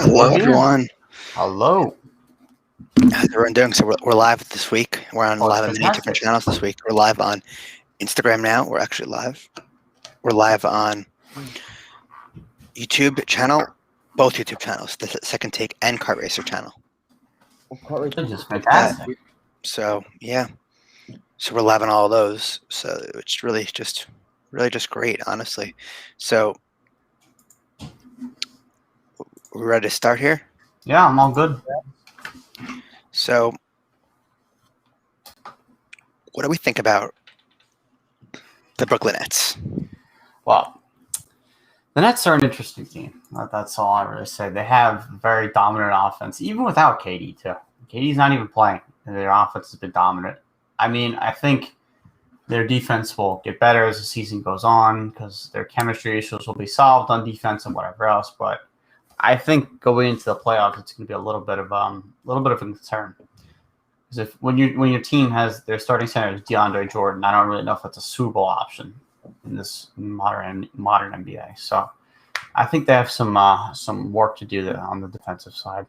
Hello, We're here. everyone. Hello. How's everyone doing? So we're live this week. We're on Oh, it's live on many different fantastic. channels this week. We're live on Instagram now. We're actually live. We're live on YouTube channel, both YouTube channels, the Second Take and Kart Racer channel. It's just fantastic. So yeah, so we're live on all of those. So it's really just great, honestly. So we're ready to start here. Yeah, I'm all good. So what do we think about the Brooklyn Nets? Well, the Nets are an interesting team. That's all I really say. They have very dominant offense, even without KD, too. KD's not even playing, and their offense has been dominant. I mean, I think their defense will get better as the season goes on because their chemistry issues will be solved on defense and whatever else. But I think going into the playoffs, it's going to be a little bit of a concern. Because if when your team has their starting center is DeAndre Jordan, I don't really know if that's a Super Bowl option in this modern NBA. So I think they have some work to do there on the defensive side.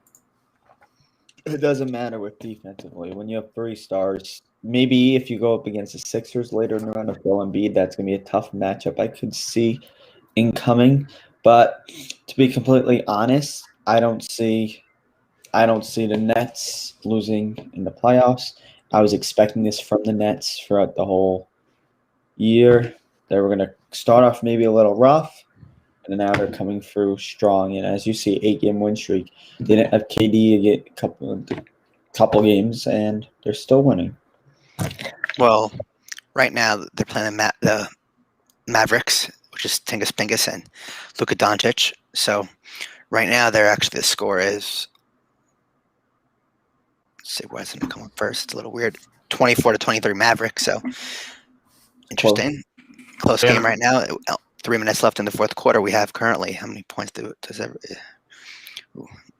It doesn't matter with defensively. When you have 3 stars, maybe if you go up against the Sixers later in the round of Joel Embiid, that's going to be a tough matchup I could see incoming. But to be completely honest, I don't see the Nets losing in the playoffs. I was expecting this from the Nets throughout the whole year. They were going to start off maybe a little rough, and now they're coming through strong. And as you see, 8-game win streak. They didn't have KD get a couple games, and they're still winning. Well, right now they're playing the Mavericks, which is Tingus Pingus and Luka Doncic. So right now the score is, let's see, why isn't it coming first? It's a little weird. 24-23 Mavericks. So interesting. Close game right now. 3 minutes left in the fourth quarter. We have currently, how many points does every?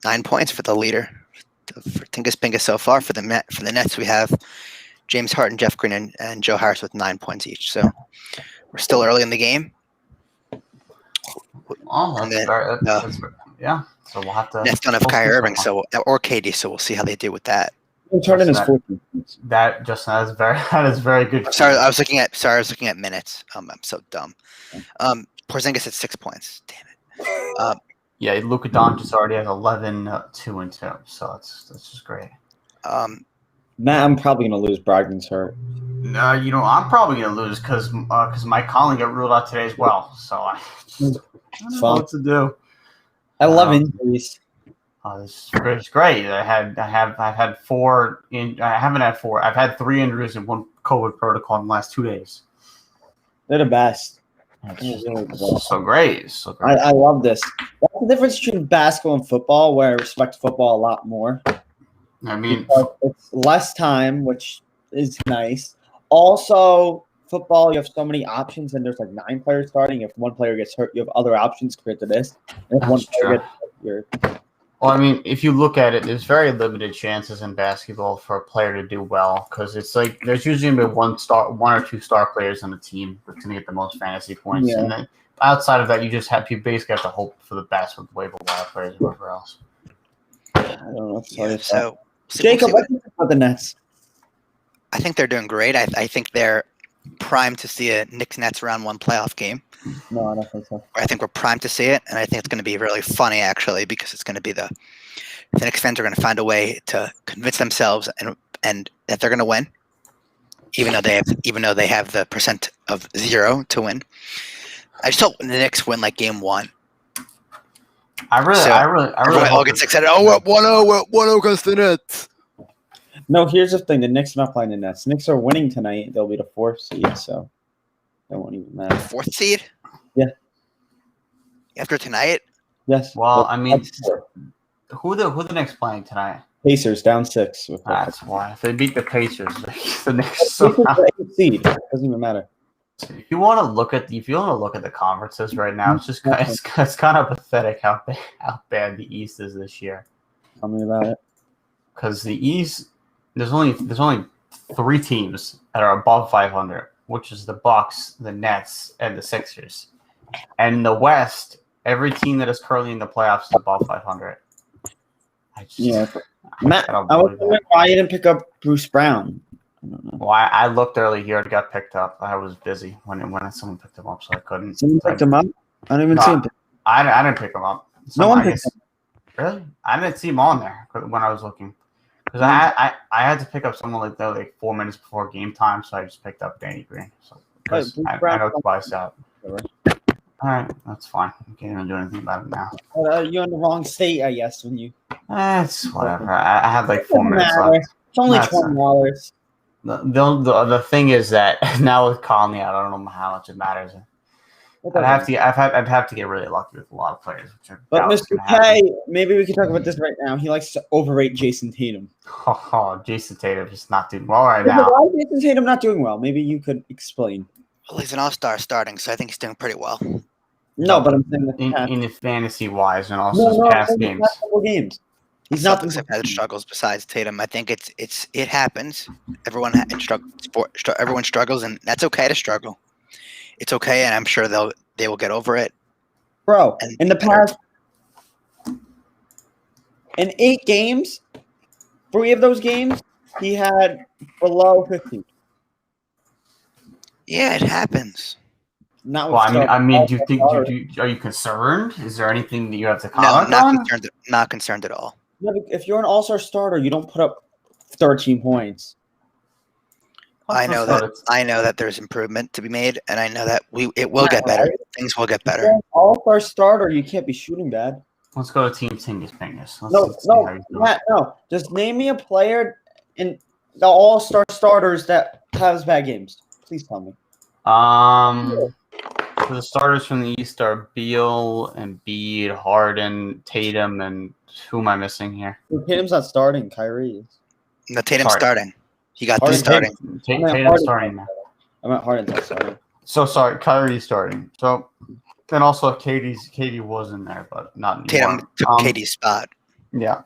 9 points for the leader for Tingus Pingus so far. For the Nets, we have James Harden, Jeff Green, and Joe Harris with 9 points each. So we're still early in the game. Oh, yeah. So we'll have to. Nets don't have Kyrie Irving, or KD, so we'll see how they do with that. Harden is 14 points. That is very good. Sorry, I was looking at minutes. I'm so dumb. Porzingis at 6 points. Damn it. Yeah, Luka Doncic already has 11, 2 and 2, so that's just great. Matt, I'm probably gonna lose. Brogdon's hurt. No, I'm probably gonna lose because Mike Conley got ruled out today as well. So I don't know what to do. I love injuries. It's great. I've had 4. I haven't had 4. I've had 3 injuries in one COVID protocol in the last 2 days. They're the best. So great. I love this. That's the difference between basketball and football, where I respect football a lot more. I mean, it's less time, which is nice. Also, football, you have so many options, and there's like 9 players starting. If one player gets hurt, you have other options compared to this. And if one player gets hurt, you're... Well, I mean, if you look at it, there's very limited chances in basketball for a player to do well because it's like there's usually going to be 1 or 2 star players on the team that's going to get the most fantasy points, and then outside of that, you basically have to hope for the best with waiver wire players or whatever else. I don't know. So Jacob, what do you think about the Nets? I think they're doing great. I think they're primed to see a Knicks-Nets round 1 playoff game. No, I don't think so. I think we're primed to see it, and I think it's going to be really funny, actually, because it's going to be the Knicks fans are going to find a way to convince themselves and that they're going to win, even though they have the percent of 0 to win. I just hope the Knicks win like game 1. I really all gets excited. Oh, we're up 1-0. We're up 1-0 against the Nets. No, here's the thing: the Knicks are not playing the Nets. Knicks are winning tonight. They'll be the 4th seed, so that won't even matter. 4th seed? Yeah. After tonight? Yes. Well, I mean, who the Knicks playing tonight? Pacers down 6. That's why. If they beat the Pacers, the Knicks. Pacers are the 8th seed. It doesn't even matter. If you want to look at the conferences right now, it's kind of pathetic how bad the East is this year. Tell me about it. Because the East, there's only 3 teams that are above 500, which is the Bucks, the Nets, and the Sixers. And in the West, every team that is currently in the playoffs is above 500. Yeah. Matt, I don't I was believe that. wondering why you didn't pick up Bruce Brown. I don't know. Well, I looked early. He already got picked up. I was busy when someone picked him up, so I couldn't. Someone picked him up? I don't even No, see him. I didn't pick him up. No one I picked guess, really? I didn't see him on there when I was looking. Because No one I had to pick up someone like 4 minutes before game time, so I just picked up Danny Green. So because Bruce I Brown- know Tobias out. All right, that's fine. I can't even do anything about it now. You're in the wrong state, I guess, when you. It's whatever. I had like It 4 doesn't minutes matter. left. It's only That's $20. The thing is that now with Conley out, I don't know how much it matters. I'd have to get really lucky with a lot of players. Which But doubt is Mr. gonna happen. K, maybe we can talk about this right now. He likes to overrate Jason Tatum. Oh, Jason Tatum is not doing well right now. Why is Jason Tatum not doing well? Maybe you could explain. Well, he's an all-star starting, so I think he's doing pretty well. No, but I'm saying that In the fantasy wise and also his past games. games. He's not Celtics have had struggles besides Tatum. I think it happens. Everyone everyone struggles, and that's okay to struggle. It's okay, and I'm sure they will get over it. Bro, And in the past, in 8 games, 3 of those games, he had below 50. Yeah, it happens. Not Well, with I mean, do you think? All-Star. Are you concerned? Is there anything that you have to No, comment not on? concerned. Not concerned at all. If you're an all-star starter, you don't put up 13 points. I know that there's improvement to be made, and I know that it will get better. Things will get If you're better. an all-star starter, you can't be shooting bad. Let's go to Team Tingus Pingus. No, Matt, no. Just name me a player in the all-star starters that has bad games. Please tell me. So the starters from the East are Beal, Embiid, Harden, Tatum, and who am I missing here? Tatum's not starting. Kyrie is. No, Tatum's Sorry. starting. He got the Harden- starting. Tatum's starting now. I meant Harden's not starting. So sorry, Kyrie's starting. So then also Katie was in there, but not anymore. Tatum took KD's spot. Yeah.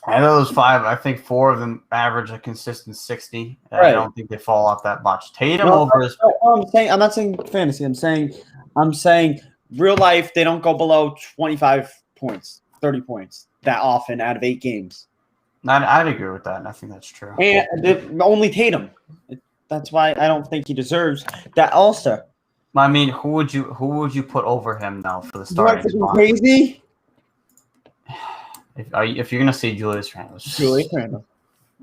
I know those 5. I think 4 of them average a consistent 60. I Right. don't think they fall off that much. Tatum No, over his I'm not saying fantasy. I'm saying real life. They don't go below 25 points, 30 points that often out of 8 games. I'd agree with that. I think that's true. And only Tatum. That's why I don't think he deserves that All-Star. I mean, who would you put over him now for the You want starting to be spot? crazy? If you're gonna say Julius Randle, Julius Randle.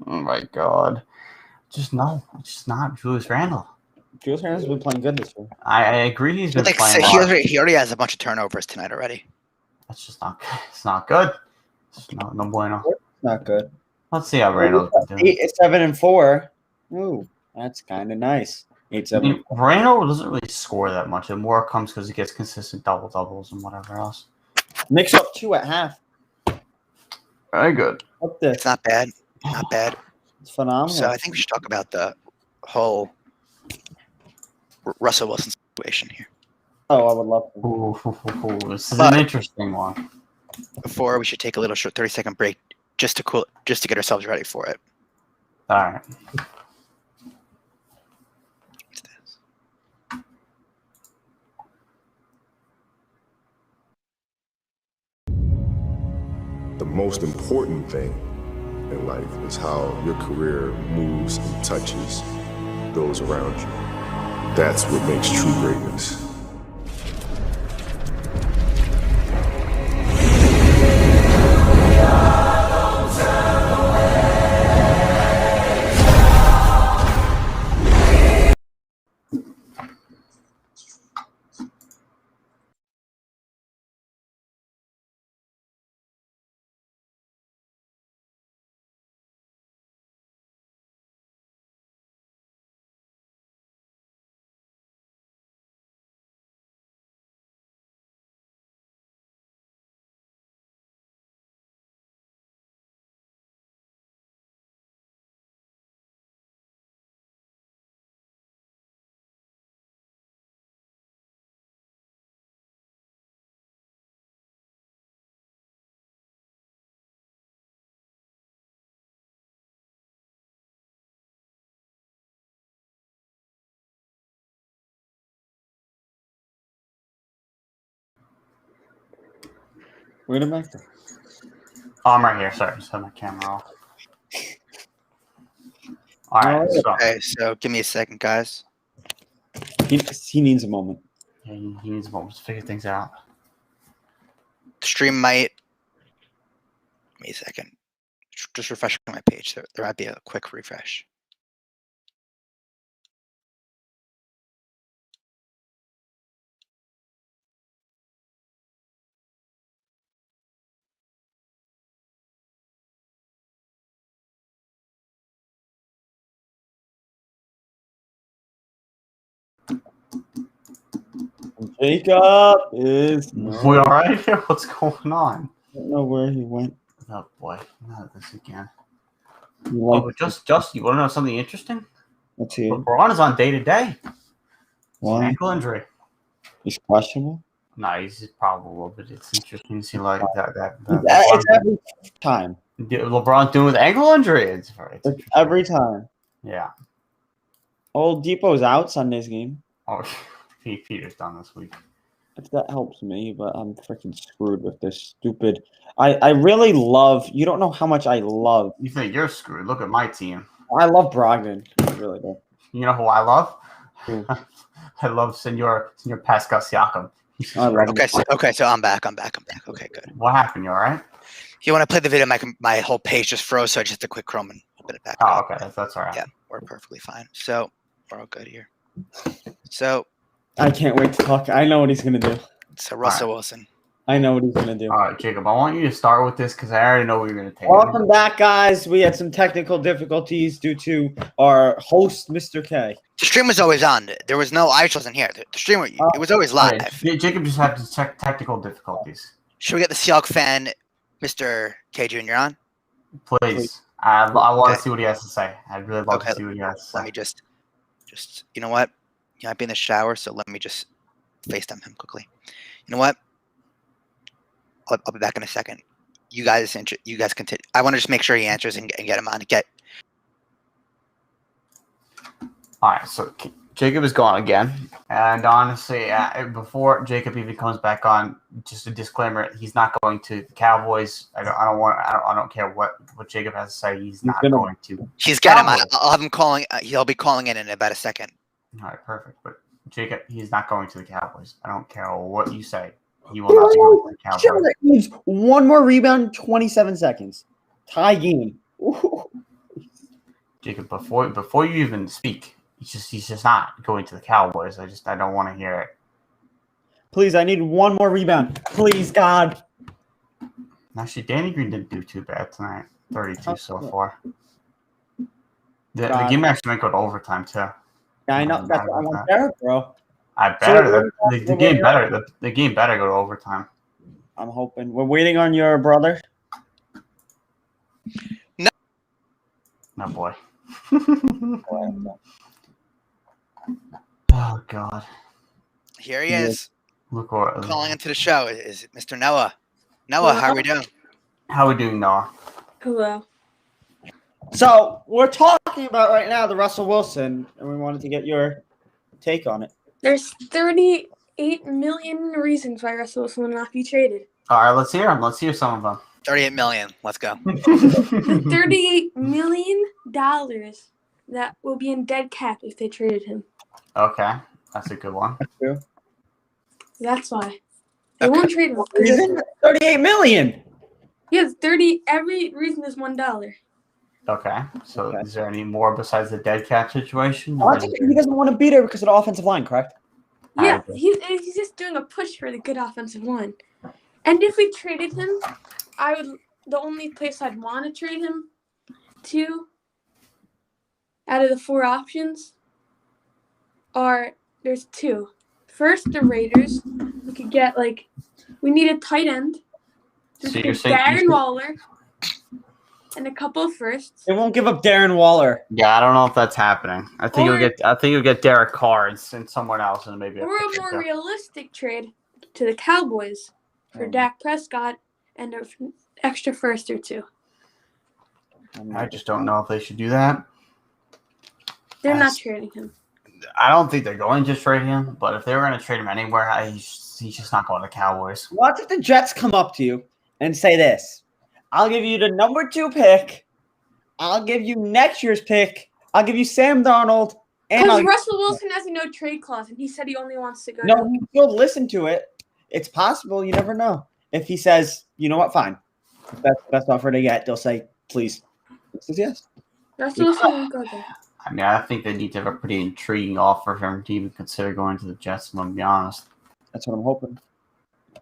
Oh my God, just no, it's just not Julius Randle. Julius Randle's been playing good this year. I agree. He's been Like, playing. he already has a bunch of turnovers tonight already. That's just not. It's not good. It's no bueno. Not good. Let's see how Randle's been doing. 7-4. Ooh, that's kind of nice. 8-7. Randle doesn't really score that much. It more comes because he gets consistent double doubles and whatever else. Knicks up 2 at half. Very good. Up this. It's not bad. Not bad. It's phenomenal. So I think we should talk about the whole Russell Wilson situation here. Oh, I would love to. Ooh, this is an interesting one. Before we should take a little short 30-second break just to get ourselves ready for it. All right. What's this? The most important thing in life is how your career moves and touches those around you. That's what makes true greatness. Wait a minute. Oh, I'm right here. Sorry, just had my camera off. All right, so Okay, so give me a second, guys. He needs a moment. yeah, he needs a moment to figure things out. The stream might. Give me a second. Just refreshing my page. There might be a quick refresh. Jacob is. We all right here? What's going on? I don't know where he went. Oh boy, not this again. He Oh, liked but just you want to know something interesting? Let's see. LeBron is on day to day. Why? Ankle injury. He's questionable. No, he's probable, but it's interesting to see like that It's every time. LeBron doing with ankle injury. It's Every time. yeah. Old Depot's out Sunday's game. Oh, Peter's done this week. If that helps me, but I'm freaking screwed with this stupid. I really love. You don't know how much I love. You think you're screwed? Look at my team. I love Brogdon. I really do. You know who I love? Who? I love Senor Pascal Siakam. I love him. Okay, so I'm back. Okay, good. What happened? You all right? You want to play the video? My whole page just froze, so I just did a quick Chrome and open it back Oh, up. okay. That's all right. Yeah, we're perfectly fine. So we're all good here. So I can't wait to talk. I know what he's gonna do. Russell Wilson. I know what he's gonna do. All right, Jacob. I want you to start with this because I already know what you're going to take. Welcome back, guys. We had some technical difficulties due to our host, Mr. K. The stream was always on. There was no. I just wasn't here. The stream. It was always live. Right, Jacob just had to check technical difficulties. Should we get the Seahawks fan, Mr. K Jr. on? Please. I want Okay. to see what he has to say. I'd really love Okay, to see what he has to Let say. me just. You know what? He might be in the shower, so let me just FaceTime him quickly. You know what? I'll be back in a second. You guys continue. I want to just make sure he answers and get him on. All right, so Jacob is gone again, and honestly, before Jacob even comes back on, just a disclaimer: he's not going to the Cowboys. I don't care what Jacob has to say. He's not going to. He's got him. I'll have him calling. He'll be calling in about a second. All right, perfect. But Jacob, he's not going to the Cowboys. I don't care what you say. He will not be going to the Cowboys. Chandler needs one more rebound, 27 seconds. Tie game. Ooh. Jacob, before you even speak, he's just not going to the Cowboys. I don't want to hear it. Please, I need one more rebound. Please, God. Actually, Danny Green didn't do too bad tonight. 32 so far. The game actually might go to overtime too. Yeah, I know. That's what I want there, bro. I better the game better. The game better go to overtime. I'm hoping. We're waiting on your brother. No boy. Oh God. Here he is, Look what calling into the show. Is Mr. Noah? Noah, how are we doing? How we doing, Noah? Hello. So we're talking about right now the Russell Wilson, and we wanted to get your take on it. There's 38 million reasons why Russell Wilson will not be traded. All right, let's hear them. Let's hear some of them. 38 million. Let's go. The $38 million that will be in dead cap if they traded him. Okay, that's a good one. That's why. They won't trade him. Reason? 38 million. Yeah, every reason is $1. Okay, so Okay. is there any more besides the dead cat situation? I think he doesn't want to be there because of the offensive line, correct? Yeah, I- he's just doing a push for the good offensive line. And if we traded him, the only place I'd want to trade him to out of the 4 options there's 2. First, the Raiders. We could get we need a tight end. So So you're saying Darren Waller and a couple of firsts. They won't give up Darren Waller. Yeah, I don't know if that's happening. I think Or- you'll get Derek Carr and someone else, and maybe. Or a more realistic trade to the Cowboys for Dak Prescott and an extra first or 2. I just don't know if they should do that. They're not Yes. trading him. I don't think they're going to trade him, but if they were going to trade him anywhere, he's just not going to the Cowboys. What if the Jets come up to you and say this? I'll give you the number 2 pick. I'll give you next year's pick. I'll give you Sam Darnold. And Because Russell Wilson has a no trade clause, and he said he only wants to go. no, he'll listen to it. It's possible. You never know. If he says, you know what, fine. Best offer they get, they'll say, please. He says yes. Russell Wilson won't go there. I mean, I think they need to have a pretty intriguing offer for him to even consider going to the Jets, I'm going to be honest. That's what I'm hoping.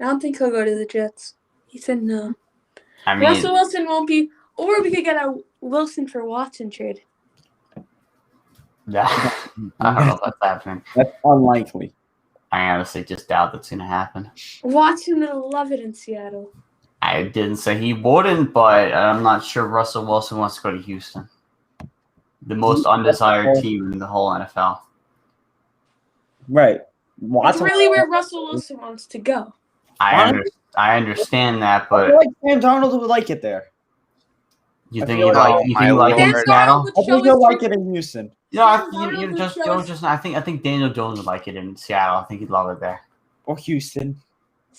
I don't think he'll go to the Jets. He said no. I mean, Russell Wilson won't be, or we could get a Wilson for Watson trade. I don't know if that's happening. That's unlikely. I honestly just doubt that's going to happen. Watson would love it in Seattle. I didn't say he wouldn't, but I'm not sure Russell Wilson wants to go to Houston. The most undesired team in the whole NFL. Right. That's Watson. really where Russell Wilson wants to go. I understand that, I but feel like Sam Darnold would like it there. you I think feel he like- like you Oh, think he my like it in Lord. Seattle? would I show think he'll his like true- it in Houston. You know, Sam Darnold would show his- I think Daniel Jones would like it in Seattle. I think he'd love it there. Or Houston.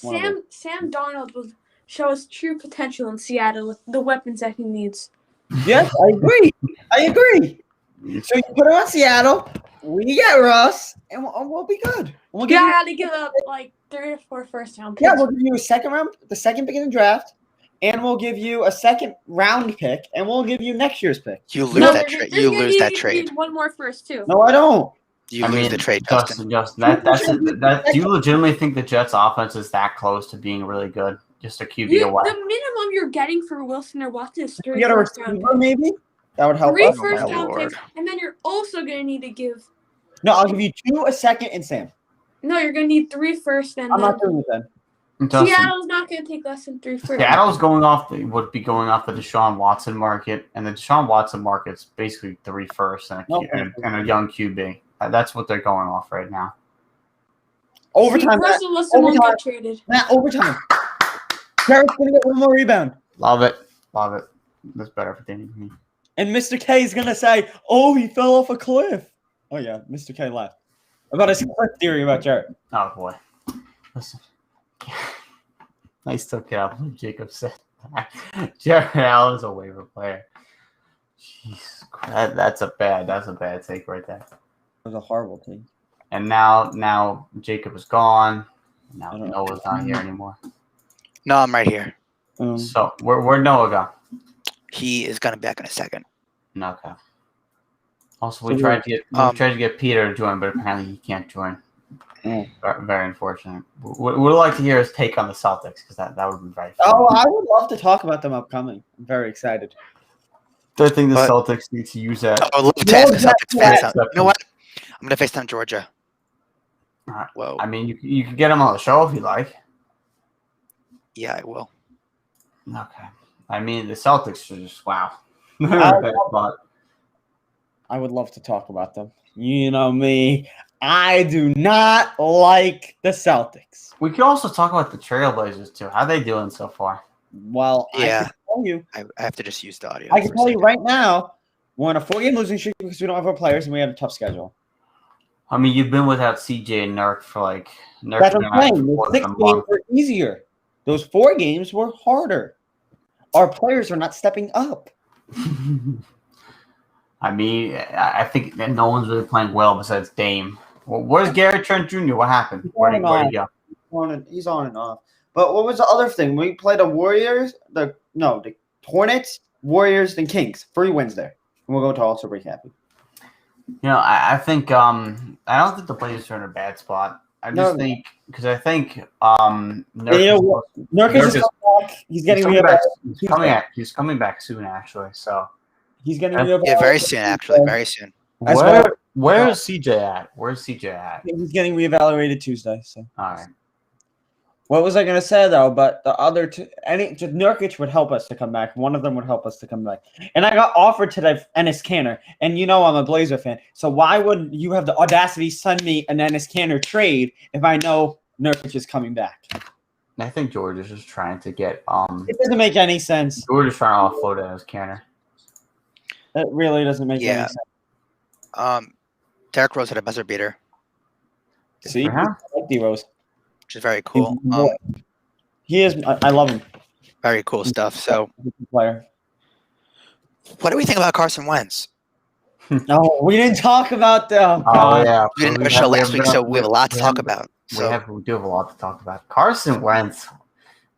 One of Sam Darnold will show his true potential in Seattle with the weapons that he needs. Yes, I agree. So you put him on Seattle, we get Russ, and we'll be good. We'll give Yeah, I you, had to give up like 3 or 4 first-round picks. yeah, we'll give you a second round, the second pick in the draft, and we'll give you a second round pick, and we'll give you next year's pick. You lose No, that they're trade. gonna You give lose that you trade. one more first too. No, I don't. You lose the trade, Justin. Justin, do you legitimately think the Jets' offense is that close to being really good? Just a QB away. The minimum you're getting for Wilson or Watson is You 3 get a first-round receiver, picks. maybe? That would help 3 us. my first-round Lord. picks, and then you're also going to need to give. No, I'll give you 2, a second, and Sam. No, you're going to need 3 first, and I'm then not doing it then. Justin, Seattle's not going to take less than 3 first. Seattle's would be going off the Deshaun Watson market, and the Deshaun Watson market's basically 3 firsts and a young QB. That's what they're going off right now. Overtime, Matt. Russell Wilson won't Overtime. get traded. Matt, overtime. Garrett's going to get one more rebound. Love it. That's better for Danny than me. And Mr. K is going to say, oh, he fell off a cliff. Oh, yeah, Mr. K left. About his cliff theory about Jarrett. Oh boy. Listen. I still can't believe Jacob said that. Jared Allen's a waiver player. Jesus Christ. That's a bad take right there. It was a horrible thing. And now Jacob is gone. Now I don't know. Noah's not here anymore. No, I'm right here. So where'd Noah go? He is gonna be back in a second. Okay. Also, So we tried to get Peter to join, but apparently he can't join. Oh. Very unfortunate. Would like to hear his take on the Celtics because that would be very fun. Oh, I would love to talk about them upcoming. I'm very excited. I think the But- Celtics need to use that. I would love to No, ask the that's Celtics fans. that. You know what? I'm gonna FaceTime Georgia. Alright. Whoa. I mean, you can get him on the show if you like. Yeah, I will. Okay. I mean, the Celtics are just wow. I would love to talk about them. You know me. I do not like the Celtics. We could also talk about the Trailblazers too. How they doing so far? Well, Yeah. I I have to just use the audio. can for a tell you second. right now, we're on a 4-game losing streak because we don't have our players and we have a tough schedule. I mean, you've been without CJ and Nurk for like Nurk That's been what I'm out saying. for The 6 a games month. were easier. Those 4 games were harder. Our players are not stepping up. I mean, I think that no one's really playing well besides Dame. Well, where's Garrett Trent Jr.? What happened? Where'd he go? He's on and off. But what was the other thing? We played the Warriors, the Hornets, Warriors, then Kings. 3 wins there. And we'll go to also break happy. You know, I think I don't think the Blazers are in a bad spot. I just No. think because I think Nurk Nurkic is coming back. He's getting he's coming back soon actually. So He's getting Yeah, very soon. Actually, very soon. As well. where's CJ at? Where's CJ at? He's getting reevaluated Tuesday. So All right. what was I going to say though? But the other two, just Nurkic would help us to come back. One of them would help us to come back. And I got offered today Enes Kanter, and you know I'm a Blazer fan. So why would you have the audacity to send me an Enes Kanter trade if I know Nurkic is coming back? I think George is just trying to get It doesn't make any sense. George is trying to offload as Canner. It really doesn't make Yeah. any sense. Derrick Rose had a buzzer beater, See, for I him. like D Rose. which is very cool. He is. I love him. Very cool stuff. So, Player. what do we think about Carson Wentz? No, we didn't talk about them. Oh yeah, We didn't have a show last week, so we have a lot to talk about. We So, do have a lot to talk about. Carson Wentz.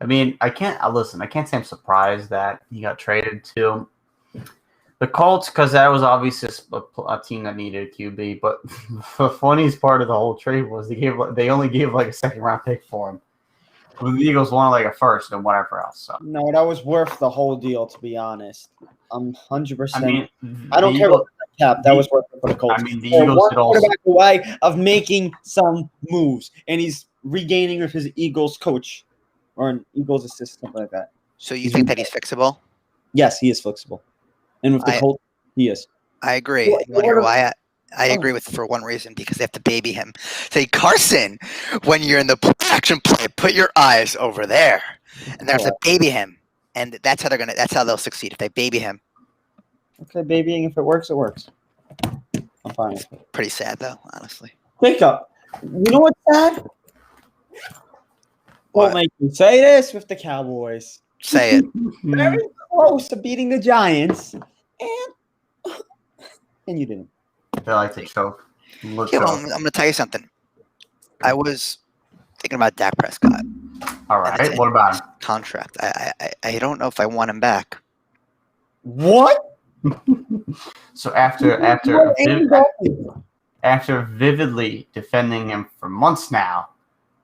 I mean, I can't say I'm surprised that he got traded to the Colts because that was obviously a team that needed a QB. But the funniest part of the whole trade was they only gave like a second round pick for him. The Eagles wanted like a first and whatever else. So No, that was worth the whole deal, to be honest. I'm 100%. I mean, I don't the care Eagles- about the cap. That was worth it for the Colts. I mean, the They're Eagles one could also. quarterback away of making some moves, and he's regaining with his Eagles coach or an Eagles assistant, something like that. so you think that he's fixable? Yes, he is flexible, and with the I- Colts, he is. I agree. What- You want to hear what why? I Oh. agree with for one reason because they have to baby him. Say, Carson, when you're in the action play, put your eyes over there, and they have to baby him, and that's how That's how they'll succeed if they baby him. Okay, babying. If it works, it works. I'm fine with it. Pretty sad though, honestly. Pickup. You know what's sad? What? Don't make me say this with the Cowboys. Say it. Very close to beating the Giants, and you didn't. They like to choke. Look Yeah, well, choke. I'm going to tell you something. I was thinking about Dak Prescott All right. What about him? contract. I don't know if I want him back. What? So after vividly defending him for months now,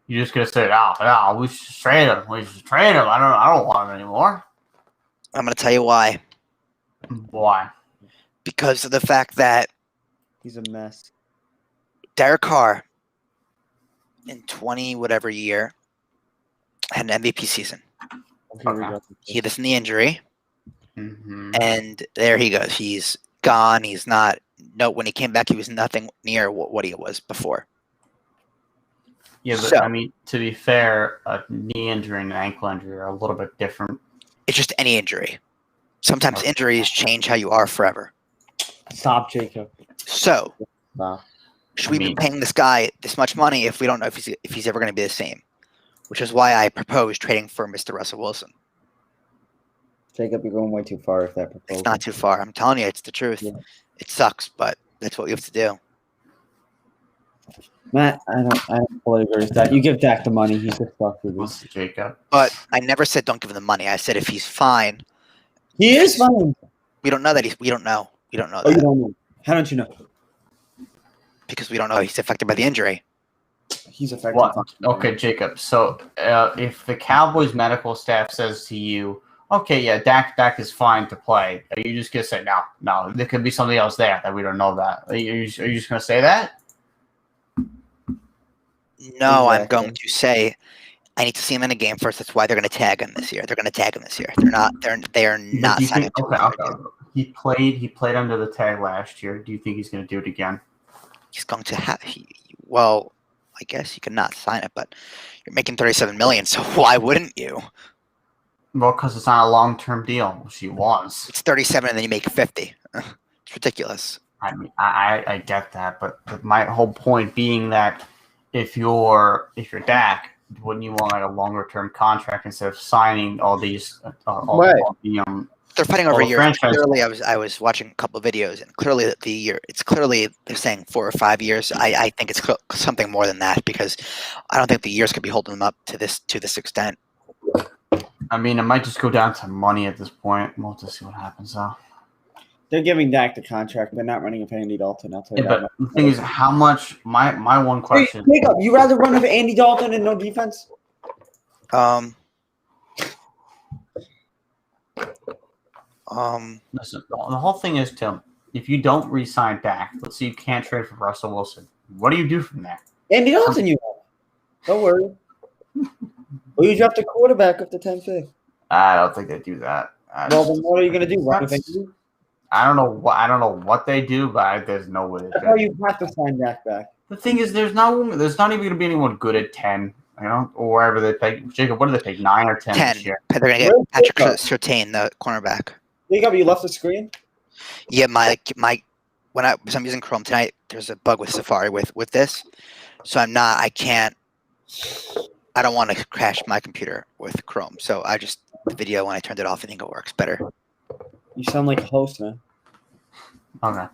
you're just gonna say, "Oh, we should trade him. We should trade him. I don't want him anymore." I'm going to tell you why. Why? Because of the fact that He's a mess. Derek Carr in 20 whatever year had an MVP season. Here we Okay. go. He had this knee injury, Mm-hmm. and there he goes. He's gone. He's not. No, when he came back, he was nothing near what he was before. Yeah, but So- I mean, to be fair, a knee injury and an ankle injury are a little bit different. It's just any injury. Sometimes injuries change how you are forever. Stop, Jacob. So, Stop. should I we mean- be paying this guy this much money if we don't know if he's ever going to be the same? Which is why I proposed trading for Mr. Russell Wilson. Jacob, you're going way too far with that proposal. It's not too far. I'm telling you, it's the truth. Yeah. It sucks, but that's what you have to do. Matt, I don't fully agree with that. You give Dak the money, he's just fucked with you. Listen, Jacob. But I never said don't give him the money. I said if he's fine, He is fine. we don't know that we don't know. We don't know Oh, you that don't know. How don't you know? because we don't know he's affected by the injury. He's affected. What? Okay, Jacob. So if the Cowboys medical staff says to you, "Okay, yeah, Dak is fine to play," are you just gonna say no? There could be something else there that we don't know about. Are you just gonna say that? No, I'm Exactly. going to say I need to see him in a game first. That's why they're going to tag him this year. They're going to tag him this year. They are not Do you signing think, him. okay. He played under the tag last year. Do you think he's gonna do it again? He's going to have. Well, I guess you could not sign it, but you're making $37 million, so why wouldn't you? Well, because it's not a long-term deal, which he was. It's 37, and then you make 50. It's ridiculous. I mean, I get that, but my whole point being that if you're Dak, wouldn't you want like a longer-term contract instead of signing all these Right. all the They're fighting over Well, a year. franchise- Clearly, I was watching a couple of videos, and clearly the year. It's clearly they're saying 4 or 5 years. I think it's something more than that because I don't think the years could be holding them up to this extent. I mean, it might just go down to money at this point. We'll just see what happens, though. They're giving Dak the contract. They're not running with Andy Dalton. I'll tell you Yeah, that. but the thing is, how much? My one Wait, question. Jacob, you rather run with Andy Dalton and no defense? Listen, the whole thing is, Tim, if you don't re-sign Dak, let's say you can't trade for Russell Wilson, what do you do from there? Andy Dalton, you have. Don't worry. Or you draft a quarterback with the 10th pick. I don't think they do that. Well, then what are you going to do? Run with That's- Andy? I don't know what they do, but there's no way. That's how you have to sign Dak back. The thing is, there's not even going to be anyone good at 10, or wherever they take. Jacob, what do they take, 9 or 10 10. this year? They're going to get Where's Patrick Jacob? Surtain, the cornerback. Jacob, you left the screen? Yeah, my when I'm using Chrome tonight, there's a bug with Safari with this, so I don't want to crash my computer with Chrome, so I just the video when I turned it off. I think it works better. You sound like a host, man. Okay.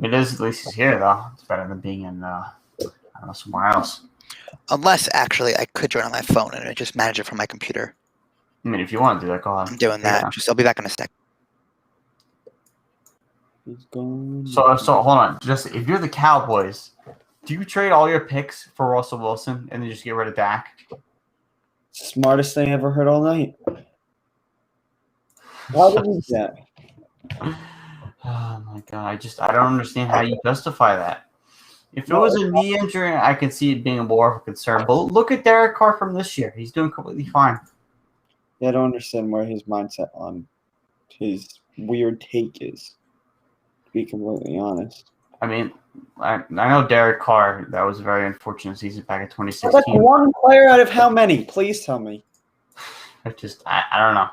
It is, at least he's here, though. It's better than being in, I don't know, somewhere else. Unless, actually, I could join on my phone and I just manage it from my computer. I mean, if you want to do that, go ahead. I'm doing that. Yeah. I'll be back in a sec. He's gone. So hold on. Just if you're the Cowboys, do you trade all your picks for Russell Wilson and then just get rid of Dak? Smartest thing I ever heard all night. Why would you do that? Oh my god! I don't understand how you justify that. If it was a knee injury, I could see it being more of a concern. But look at Derek Carr from this year; he's doing completely fine. Yeah, I don't understand where his mindset on his weird take is. To be completely honest. I mean, I know Derek Carr. That was a very unfortunate season back in That's 2016. one player out of how many? Please tell me. I don't know.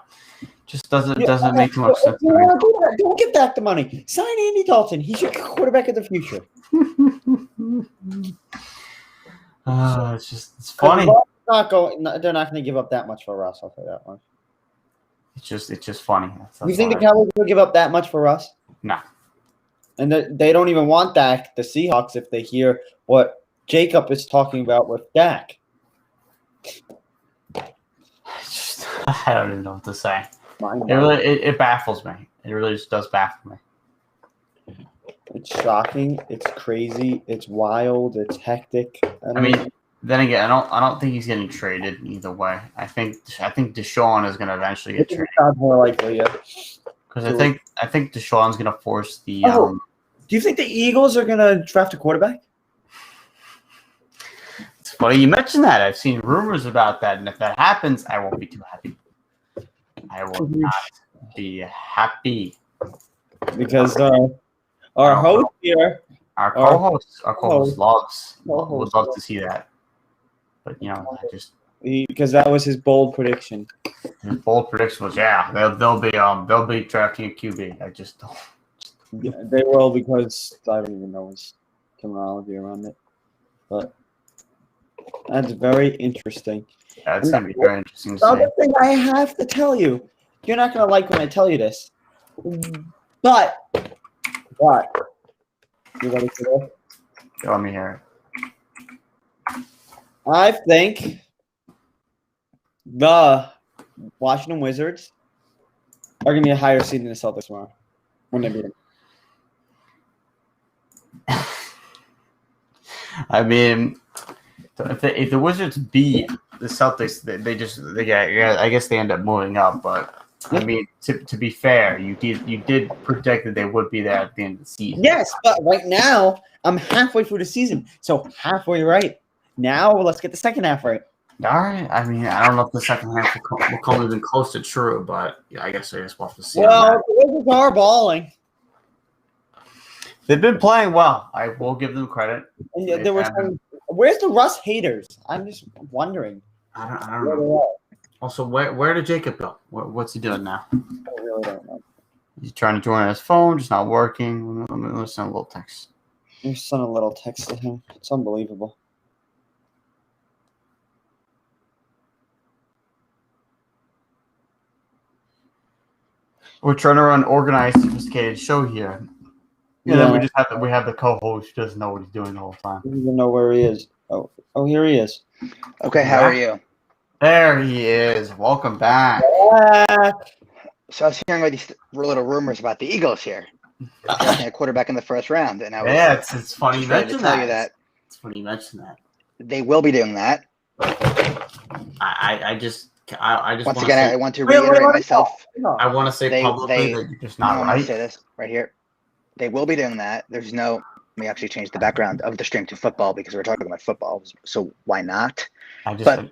Just doesn't make too much If sense you to me. wanna do that, don't get back the money. Sign Andy Dalton. He's your quarterback of the future. It's funny. They're not going to give up that much for Russ. I'll say that one. It's just funny. You think the Cowboys will give up that much for Russ? No. And they don't even want Dak, the Seahawks, if they hear what Jacob is talking about with Dak. I don't even know what to say. Mind It baffles me. It really just does baffle me. It's shocking. It's crazy. It's wild. It's hectic. I mean, then again, I don't think he's getting traded either way. I think Deshaun is going to eventually get traded sounds more likely. Yeah. because I think Deshaun's going to force the. Do you think the Eagles are going to draft a quarterback? It's funny you mentioned that. I've seen rumors about that, and if that happens, I won't be too happy. I will not be happy Because our host here, Our co-host would Co-host. love to see that, but because that was his bold prediction. his bold prediction was they'll be drafting a QB. I just don't. Yeah, they will, because I don't even know his terminology around it. But that's very interesting. Yeah, it's gonna be very interesting The to other see. thing I have to tell you, you're not going to like when I tell you this, but you ready for this? Let me hear it. I think the Washington Wizards are going to be a higher seed than the Celtics tomorrow when they beat them. I mean, if the Wizards beat the Celtics, I guess they end up moving up. But I mean, to be fair, you did predict that they would be there at the end of the season. Yes, but right now I'm halfway through the season, so halfway right. Now let's get the second half right. All right. I mean, I don't know if the second half will come even close to true, but yeah, I guess we'll have to see. Well, the Wizards are balling. They've been playing well. I will give them credit. And there was where's the Russ haters? I'm just wondering. I don't Where know. they're at. Also, where did Jacob go? What's he doing now? I really don't know. He's trying to join on his phone, just not working. Let me send a little text. You sent a little text to him. It's unbelievable. We're trying to run an organized, sophisticated show here. And then we have the co-host who doesn't know what he's doing the whole time. I don't even know where he is. Oh, here he is. Okay, how are you? There he is. Welcome back. So I was hearing all these little rumors about the Eagles here. Drafting a quarterback in the first round, and I was Yeah, it's funny you excited to mentioned tell that. you that It's funny you mentioned that. they will be doing that. I just Once wanna again, I say, want to reiterate myself. I want to say they- publicly that you're just I not want to right. say this right here. They will be doing that. Let me actually change the background of the stream to football because we're talking about football. So why not? But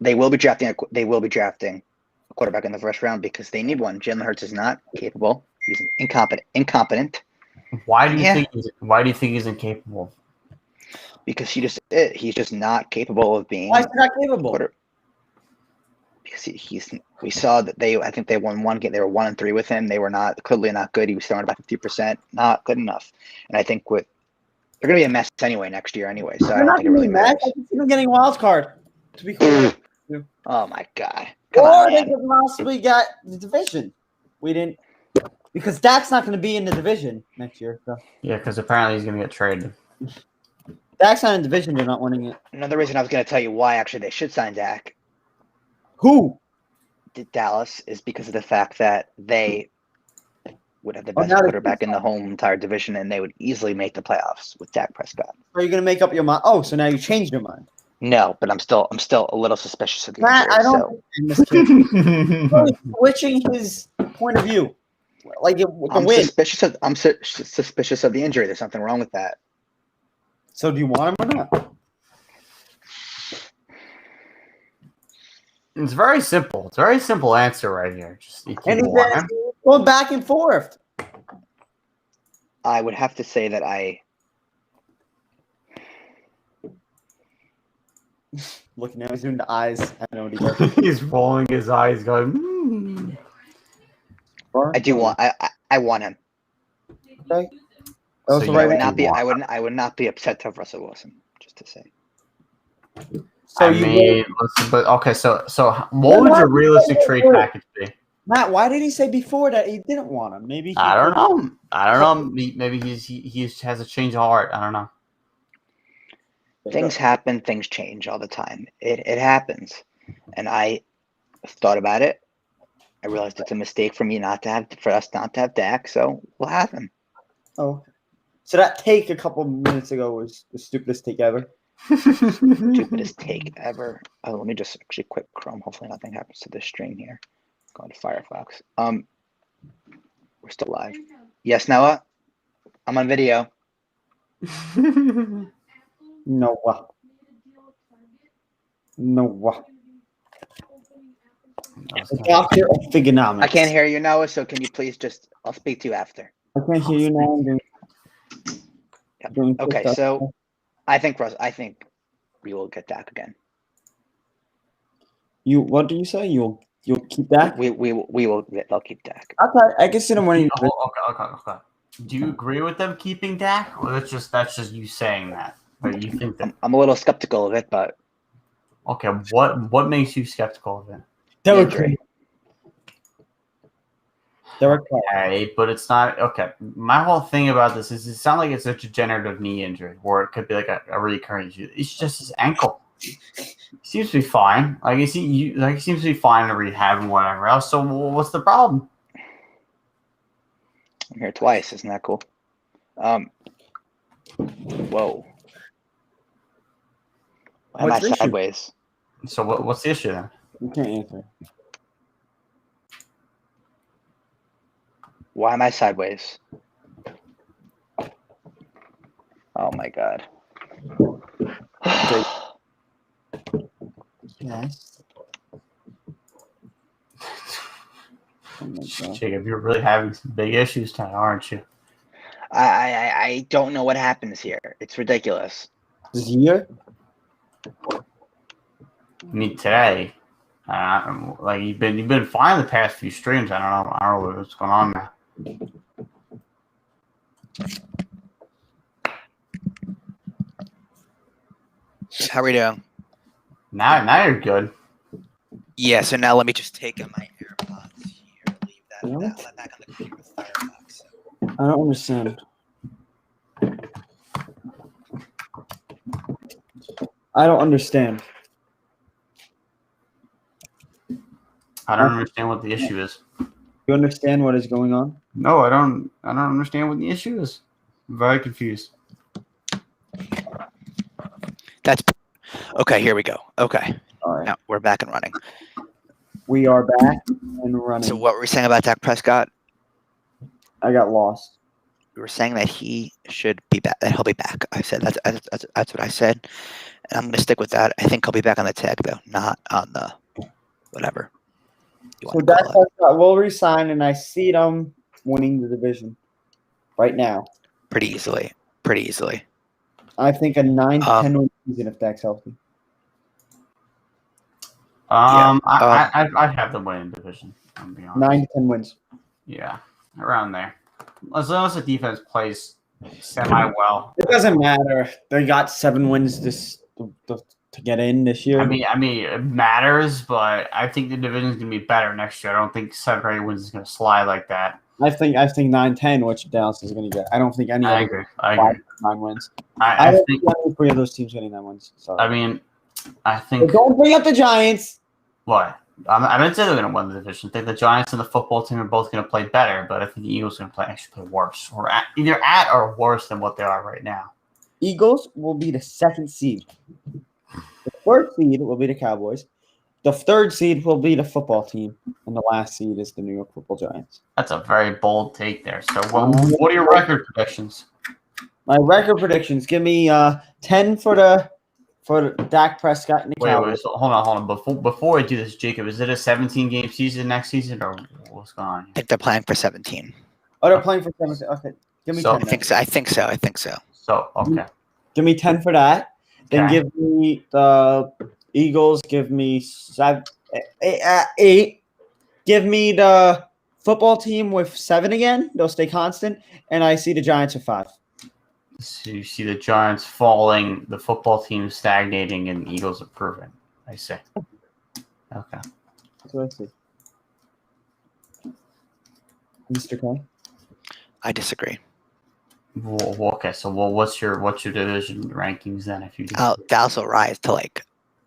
they will be drafting a quarterback in the first round because they need one. Jalen Hurts is not capable. He's incompetent. Why do you think he's incapable? Because he's just not capable of being. Why is he not capable? Because we saw that I think they won one game. They were 1-3 with him. They were clearly not good. He was throwing about 50%, not good enough. And I think they're going to be a mess anyway next year anyway. So I don't think it really matters. I can see them getting a wild card. To be cool. Oh my God. Come or on, they man. could possibly get the division. We didn't because Dak's not going to be in the division next year. So Yeah, because apparently he's gonna get traded. Dak's not in the division. They're not winning it. Another reason I was going to tell you why actually they should sign Dak, Who? Dallas, is because of the fact that they would have the Oh, best now they quarterback in the whole entire division, and they would easily make the playoffs with Dak Prescott. Are you going to make up your mind? Oh, so now you changed your mind. No, but I'm still a little suspicious of the Matt, injury. I don't So understand this kid. Really switching his point of view. Like the win. Suspicious of the injury. There's something wrong with that. So do you want him or not? It's very simple. It's a very simple answer right here. Just you And keep he's one. going back and forth. I would have to say that I Looking now, he's doing the eyes. I know what he does. He's rolling his eyes, going. do want I want him. Okay. So Also, you But I right would now- not be I would not be upset to have Russell Wilson. Just to say. So I you mean, listen, but okay. So what would your realistic trade package be? Matt, why did he say before that he didn't want him? Maybe I don't know. I don't know. Maybe he has a change of heart. I don't know. Things happen, things change all the time. It happens. And I thought about it. I realized it's a mistake for us not to have Dak, so we'll have him. Oh, so that take a couple minutes ago was the stupidest take ever. Stupidest take ever. Oh, let me just actually quit Chrome. Hopefully nothing happens to this stream here. Going to Firefox. We're still live. Yes, Noah? I'm on video. Noah. The doctor of Figonomics. I can't hear you, Noah, so can you please I'll speak to you after. I can't hear you now. Okay, so I think we will get Dak again. What do you say? You'll keep that? They'll keep Dak. Okay, I can see them winning. Okay. Do you agree with them keeping Dak, or that's just you saying that? But you think that? I'm a little skeptical of it, but Okay, what makes you skeptical of it? Derek injury. Carr. Okay, but it's not okay. My whole thing about this is it sounds like it's a degenerative knee injury, or it could be like a recurring issue. It's just his ankle. He seems to be fine. He seems to be fine in rehab and whatever else. So what's the problem? I'm here twice. Isn't that cool? Whoa. Why am I What's the issue? sideways? So what's the issue then? You can't answer. Why am I sideways? Oh my god. Yes. Oh my God. Jacob, you're really having some big issues tonight, aren't you? I don't know what happens here. It's ridiculous. This year? I mean, today, you've been fine the past few streams. I don't know what's going on now. How are we doing? Now you're good. Yeah, so now let me just take my AirPods here. Leave that. What? Let back on the computer with Firefox. I don't understand. I don't understand. I don't understand what the issue is. You understand what is going on? No, I don't understand what the issue is. I'm very confused. That's okay. Here we go. Okay, All right. now we're back and running. We are back and running. So what were we saying about Dak Prescott? I got lost. We were saying that he should be back. That he'll be back. I said that's what I said, and I'm going to stick with that. I think he'll be back on the tag though, not on the whatever. You So want to Dak call it. Prescott will resign, and I see them winning the division right now. Pretty easily. I think a 9-10 Um, win season if Dak's healthy. I'd have them winning division. I'm being honest. 9-10 wins. Yeah, around there. As long as the defense plays semi well. It doesn't matter. They got 7 wins to get in this year. I mean, it matters, but I think the division's gonna be better next year. I don't think 7 or 8 wins is gonna slide like that. I think 9-10, which Dallas is going to get. I don't think any I of agree. I agree. 9 wins. I don't think. see any 3 of those teams getting 9 wins. Sorry. I mean, I But think don't bring up the Giants. what I didn't say they're gonna win the division. I think the Giants and the football team are both gonna play better, but I think the Eagles are gonna actually play worse, or either at or worse than what they are right now. Eagles will be the 2nd seed. The 3rd seed will be the Cowboys. The 3rd seed will be the football team, and the last seed is the New York Football Giants. That's a very bold take there. So, what are your record predictions? My record predictions: give me 10 for Dak Prescott and the Wait, Cowboys. so hold on. Before I do this, Jacob, is it a 17-game season next season, or what's going on I here? think they're playing for 17. Oh, they're playing for 17. Okay, give me So- 10. I think so. So, okay. Give me 10 for that. Then Okay. give me the Eagles. Give me 8. Give me the football team with 7 again. They'll stay constant. And I see the Giants with 5. So you see the Giants falling, the football team stagnating, and the Eagles improving. I see. Okay. That's what I see. Mr. K? I disagree. Well, okay. So, what's your division rankings then? If you do, Dallas will rise to like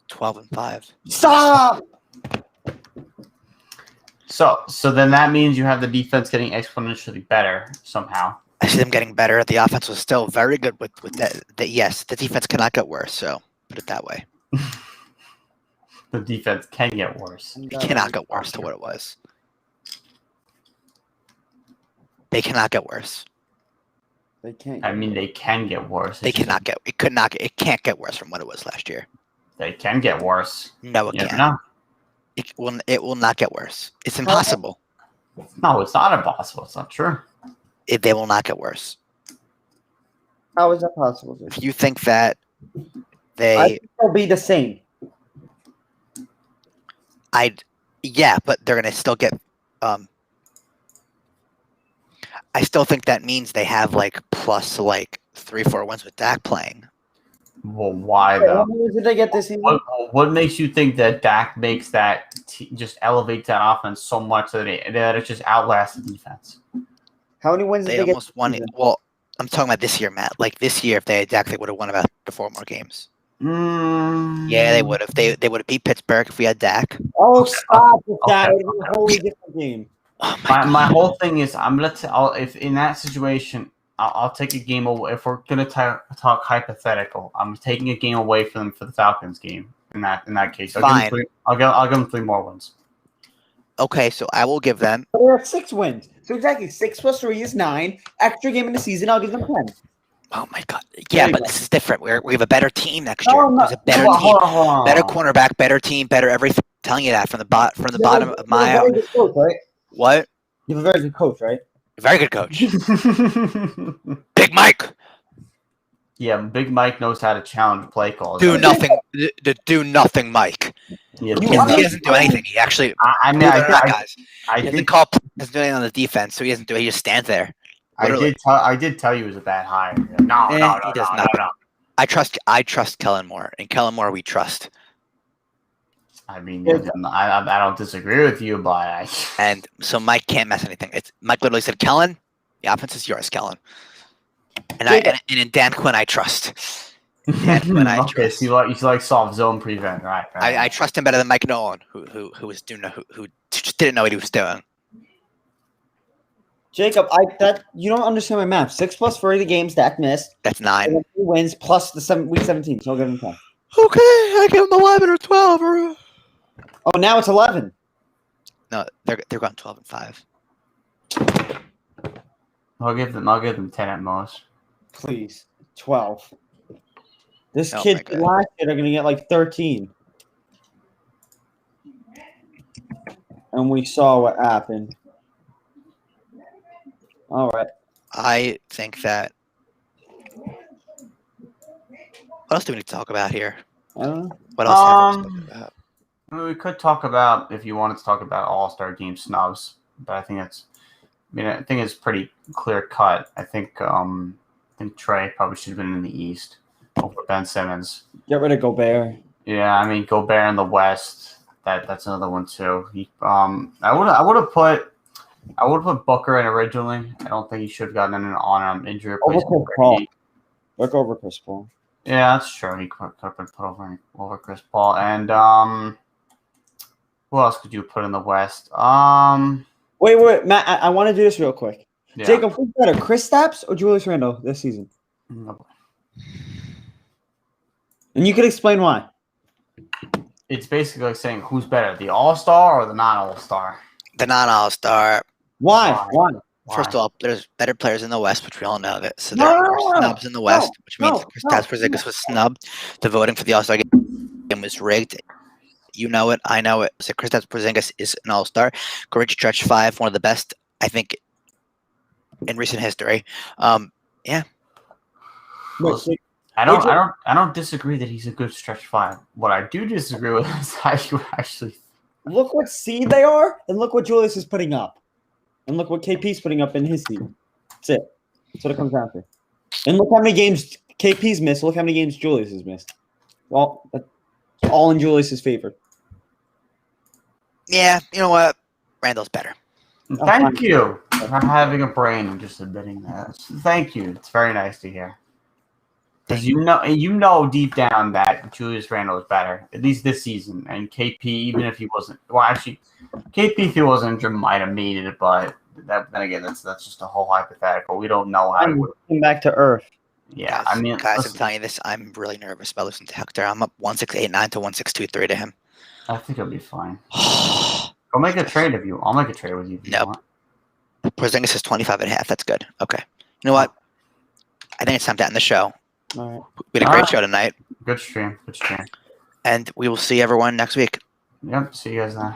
12-5. Stop! so then that means you have the defense getting exponentially better somehow. I see them getting better. The offense was still very good with that. Yes, the defense cannot get worse. So put it that way. The defense can get worse. It cannot get worse to what it was. They cannot get worse. They can't. I mean, they can get worse. They cannot get. It could not. It can't get worse from what it was last year. They can get worse. No, it You never can't. know. It will. It will not get worse. It's impossible. No, it's not impossible. It's not true. They will not get worse. How is that possible? Dude? If you think that I they, think they'll be the same. yeah, but they're gonna still get. I still think that means they have like plus like 3-4 wins with Dak playing. Well, why How though? many did they get this season? What makes you think that Dak makes that just elevates that offense so much that it just outlasts the defense? How many wins did They they get? almost won it. Well, I'm talking about this year, Matt. Like this year, if they had Dak, they would have won about 4 more games. Yeah, they would have. They would have beat Pittsburgh if we had Dak. Oh, stop with that. Okay. It was a wholly different game. Oh my My God. whole thing is I'm gonna if in that situation I'll take a game away. If we're gonna talk hypothetical, I'm taking a game away from them for the Falcons game. In that case, Fine. I'll give them 3 more wins. Okay, so I will give them. But they're at 6 wins. So exactly 6 plus 3 is 9. Extra game in the season, I'll give them 10. Oh my God. There Yeah, you but go. this is different. We have a better team next No, year. no. There's a better Hold on, team, hold on. better cornerback, better team, better everything. I'm telling you that from the bottom of You have a my very good coach, right? what? You have a very good coach, right? Very good coach, Big Mike. Yeah, Big Mike knows how to challenge play calls. Do nothing. Do nothing, Mike. Yeah, You He want- doesn't do anything. He actually. I mean, Believe it or not, I guys, I he doesn't did call. Doesn't do anything on the defense, so he doesn't do it. He just stands there. literally. I did tell you it was a bad hire. No, Eh, no, he does no, not. no. I trust Kellen Moore, and Kellen Moore we trust. I mean, Yeah. I don't disagree with you, but I. And so Mike can't mess anything. It's Mike literally said, "Kellen, the offense is yours, Kellen." And and in Dan Quinn I trust. Dan Quinn I Okay, trust. so you like soft zone prevent, right? I trust him better than Mike Nolan, who was doing who just didn't know what he was doing. Jacob, you don't understand my math. 6 plus 3 the games Dak missed. That's And 9. then 2 wins plus the week 17. So I'll give him 10. Okay, I give him 11 or 12 or. Oh, now it's 11. No, they're going 12-5. I'll give them 10 at most. Please. 12. This Oh kid my God. last year they're going to get like 13. And we saw what happened. All right. I think that. What else do we need to talk about here? I don't know. What else? have we spoken about? I mean, we could talk about if you wanted to talk about All-Star game snubs, but I think it's pretty clear cut. I think Trey probably should have been in the East over Ben Simmons. Get rid of Gobert. Yeah, I mean Gobert in the West. That's another one too. I would have put Booker in originally. I don't think he should have gotten an on injury Over replacement. Chris Paul. Look over Chris Paul. Yeah, that's true. He could have been put over Chris Paul. And who else could you put in the West? Wait, Matt. I want to do this real quick. Yeah. Jacob, who's better, Kristaps or Julius Randle this season? And you could explain why. It's basically like saying who's better, the All-Star or the non-All-Star? The non-All-Star. Why? First of all, there's better players in the West, which we all know that. So No, there no, are no, snubs in the West, which means no, Kristaps Porzingis was snubbed. The voting for the All-Star game was rigged. You know it. I know it. So Kristaps Porzingis is an All-Star. Great stretch 5, one of the best, I think, in recent history. Yeah. I don't disagree that he's a good stretch 5. What I do disagree with is how you actually Look what seed they are, and look what Julius is putting up. And look what KP's putting up in his seed. That's it. That's what it comes down to. And look how many games KP's missed. Look how many games Julius has missed. Well, that's all in Julius's favor. Yeah, you know what? Randall's better. Thank you for having a brain and just admitting that. Thank you. It's very nice to hear. Because you know deep down that Julius Randle is better, at least this season. And KP, even if he wasn't, well, actually, KP if he wasn't injured might have made it, but then again, that's just a whole hypothetical. We don't know how. Come back to earth. Yeah, Guys, I mean, guys, listen, I'm telling you this. I'm really nervous about listening to Hector. I'm up 1.689 to 1.623 to him. I think it'll be fine. I'll make a trade with you. I'll make a trade with you. If you Nope. want. Porzingis is 25.5. That's good. Okay. You know what? I think it's time to end the show. All right. We had a All great right. show tonight, Good stream. and we will see everyone next week. Yep. See you guys then.